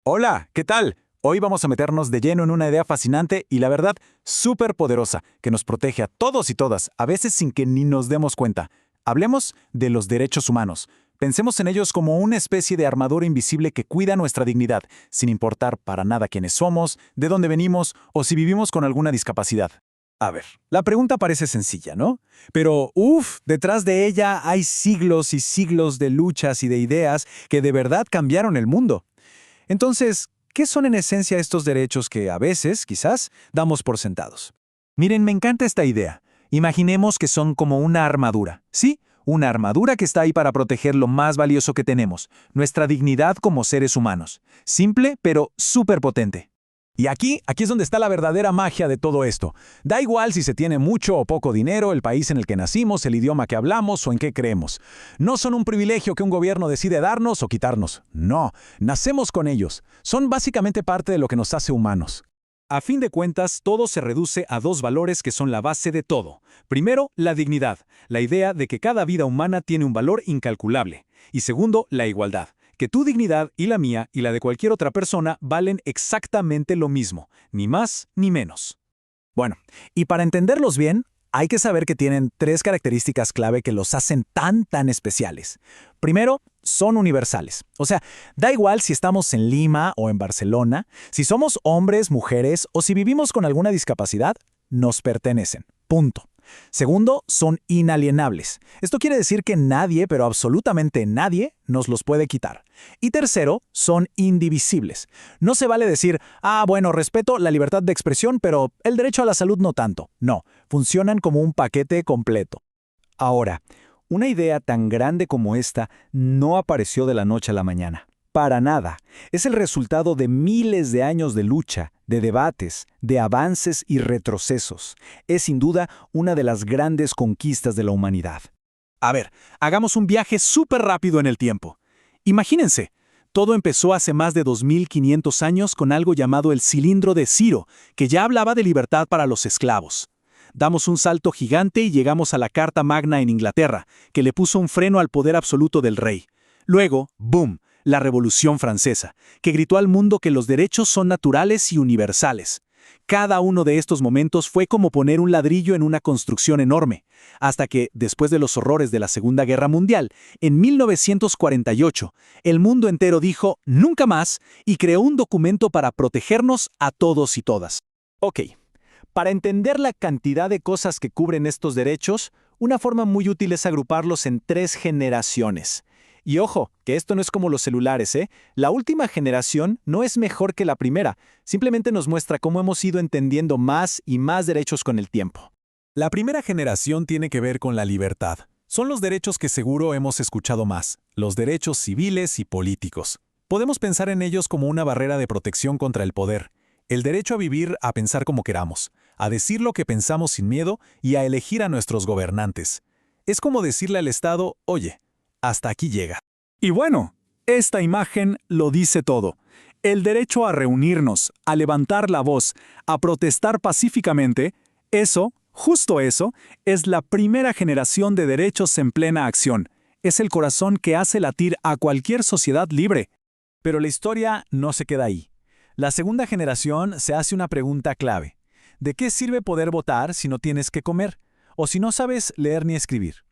Hola, ¿qué tal? Hoy vamos a meternos de lleno en una idea fascinante y la verdad súper poderosa que nos protege a todos y todas, a veces sin que ni nos demos cuenta. Hablemos de los derechos humanos. Pensemos en ellos como una especie de armadura invisible que cuida nuestra dignidad, sin importar para nada quiénes somos, de dónde venimos o si vivimos con alguna discapacidad. A ver, la pregunta parece sencilla, ¿no? Pero, detrás de ella hay siglos y siglos de luchas y de ideas que de verdad cambiaron el mundo. Entonces, ¿qué son en esencia estos derechos que a veces, quizás, damos por sentados? Miren, me encanta esta idea. Imaginemos que son como una armadura, ¿sí? Una armadura que está ahí para proteger lo más valioso que tenemos, nuestra dignidad como seres humanos. Simple, pero súper potente. Y aquí es donde está la verdadera magia de todo esto. Da igual si se tiene mucho o poco dinero, el país en el que nacimos, el idioma que hablamos o en qué creemos. No son un privilegio que un gobierno decide darnos o quitarnos. No, nacemos con ellos. Son básicamente parte de lo que nos hace humanos. A fin de cuentas, todo se reduce a dos valores que son la base de todo. Primero, la dignidad, la idea de que cada vida humana tiene un valor incalculable. Y segundo, la igualdad, que tu dignidad y la mía y la de cualquier otra persona valen exactamente lo mismo, ni más ni menos. Bueno, y para entenderlos bien, hay que saber que tienen tres características clave que los hacen tan especiales. Primero, son universales. O sea, da igual si estamos en Lima o en Barcelona, si somos hombres, mujeres o si vivimos con alguna discapacidad, nos pertenecen. Punto. Segundo, son inalienables. Esto quiere decir que nadie, pero absolutamente nadie, nos los puede quitar. Y tercero, son indivisibles. No se vale decir, bueno, respeto la libertad de expresión, pero el derecho a la salud no tanto. No, funcionan como un paquete completo. Ahora, una idea tan grande como esta no apareció de la noche a la mañana. Para nada. Es el resultado de miles de años de lucha, de debates, de avances y retrocesos. Es sin duda una de las grandes conquistas de la humanidad. A ver, hagamos un viaje súper rápido en el tiempo. Imagínense, todo empezó hace más de 2500 años con algo llamado el Cilindro de Ciro, que ya hablaba de libertad para los esclavos. Damos un salto gigante y llegamos a la Carta Magna en Inglaterra, que le puso un freno al poder absoluto del rey. Luego, ¡boom!, la Revolución Francesa, que gritó al mundo que los derechos son naturales y universales. Cada uno de estos momentos fue como poner un ladrillo en una construcción enorme, hasta que, después de los horrores de la Segunda Guerra Mundial, en 1948, el mundo entero dijo «nunca más» y creó un documento para protegernos a todos y todas. Ok, para entender la cantidad de cosas que cubren estos derechos, una forma muy útil es agruparlos en 3 generaciones. Y ojo, que esto no es como los celulares, ¿eh? La última generación no es mejor que la primera, simplemente nos muestra cómo hemos ido entendiendo más y más derechos con el tiempo. La primera generación tiene que ver con la libertad. Son los derechos que seguro hemos escuchado más, los derechos civiles y políticos. Podemos pensar en ellos como una barrera de protección contra el poder, el derecho a vivir, a pensar como queramos, a decir lo que pensamos sin miedo y a elegir a nuestros gobernantes. Es como decirle al Estado, oye, hasta aquí llega. Y bueno, esta imagen lo dice todo. El derecho a reunirnos, a levantar la voz, a protestar pacíficamente, eso, justo eso, es la primera generación de derechos en plena acción. Es el corazón que hace latir a cualquier sociedad libre. Pero la historia no se queda ahí. La segunda generación se hace una pregunta clave. ¿De qué sirve poder votar si no tienes que comer? O si no sabes leer ni escribir.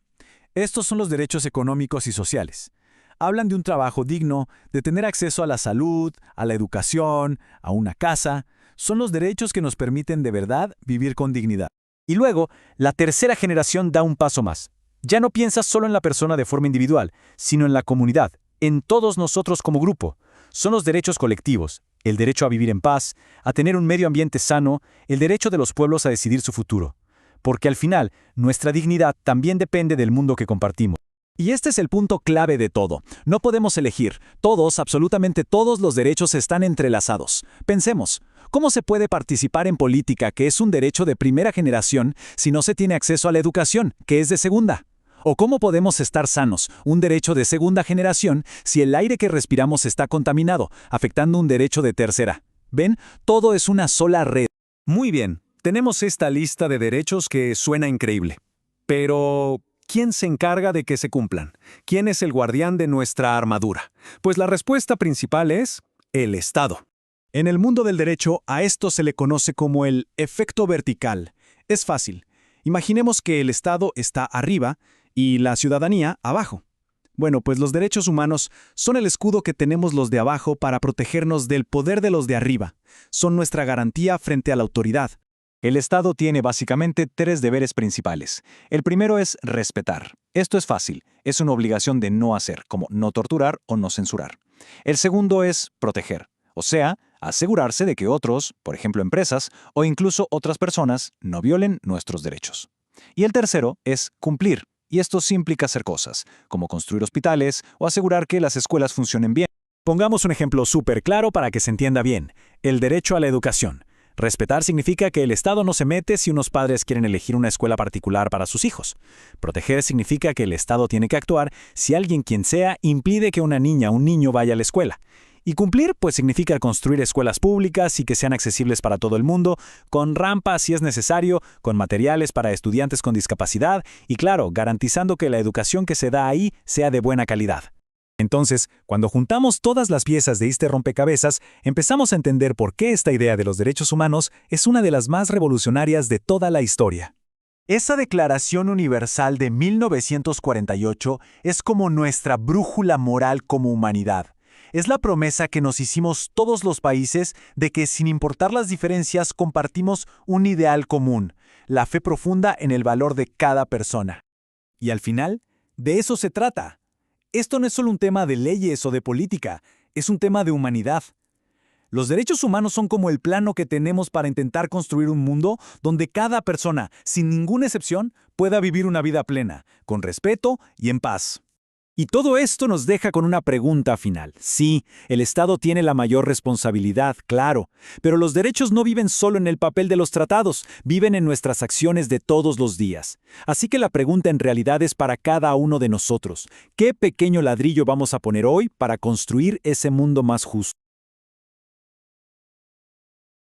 Estos son los derechos económicos y sociales. Hablan de un trabajo digno, de tener acceso a la salud, a la educación, a una casa. Son los derechos que nos permiten de verdad vivir con dignidad. Y luego, la tercera generación da un paso más. Ya no piensas solo en la persona de forma individual, sino en la comunidad, en todos nosotros como grupo. Son los derechos colectivos, el derecho a vivir en paz, a tener un medio ambiente sano, el derecho de los pueblos a decidir su futuro. Porque al final, nuestra dignidad también depende del mundo que compartimos. Y este es el punto clave de todo. No podemos elegir. Todos, absolutamente todos los derechos están entrelazados. Pensemos, ¿cómo se puede participar en política, que es un derecho de primera generación, si no se tiene acceso a la educación, que es de segunda? ¿O cómo podemos estar sanos, un derecho de segunda generación, si el aire que respiramos está contaminado, afectando un derecho de tercera? ¿Ven? Todo es una sola red. Muy bien. Tenemos esta lista de derechos que suena increíble. Pero, ¿quién se encarga de que se cumplan? ¿Quién es el guardián de nuestra armadura? Pues la respuesta principal es el Estado. En el mundo del derecho, a esto se le conoce como el efecto vertical. Es fácil. Imaginemos que el Estado está arriba y la ciudadanía abajo. Bueno, pues los derechos humanos son el escudo que tenemos los de abajo para protegernos del poder de los de arriba. Son nuestra garantía frente a la autoridad. El Estado tiene básicamente 3 deberes principales. El primero es respetar. Esto es fácil, es una obligación de no hacer, como no torturar o no censurar. El segundo es proteger, o sea, asegurarse de que otros, por ejemplo empresas, o incluso otras personas, no violen nuestros derechos. Y el tercero es cumplir, y esto sí implica hacer cosas, como construir hospitales o asegurar que las escuelas funcionen bien. Pongamos un ejemplo súper claro para que se entienda bien. El derecho a la educación. Respetar significa que el Estado no se mete si unos padres quieren elegir una escuela particular para sus hijos. Proteger significa que el Estado tiene que actuar si alguien quien sea impide que una niña o un niño vaya a la escuela. Y cumplir, pues significa construir escuelas públicas y que sean accesibles para todo el mundo, con rampas si es necesario, con materiales para estudiantes con discapacidad y claro, garantizando que la educación que se da ahí sea de buena calidad. Entonces, cuando juntamos todas las piezas de este rompecabezas, empezamos a entender por qué esta idea de los derechos humanos es una de las más revolucionarias de toda la historia. Esa Declaración Universal de 1948 es como nuestra brújula moral como humanidad. Es la promesa que nos hicimos todos los países de que, sin importar las diferencias, compartimos un ideal común, la fe profunda en el valor de cada persona. Y al final, de eso se trata. Esto no es solo un tema de leyes o de política, es un tema de humanidad. Los derechos humanos son como el plano que tenemos para intentar construir un mundo donde cada persona, sin ninguna excepción, pueda vivir una vida plena, con respeto y en paz. Y todo esto nos deja con una pregunta final. Sí, el Estado tiene la mayor responsabilidad, claro, pero los derechos no viven solo en el papel de los tratados, viven en nuestras acciones de todos los días. Así que la pregunta en realidad es para cada uno de nosotros. ¿Qué pequeño ladrillo vamos a poner hoy para construir ese mundo más justo?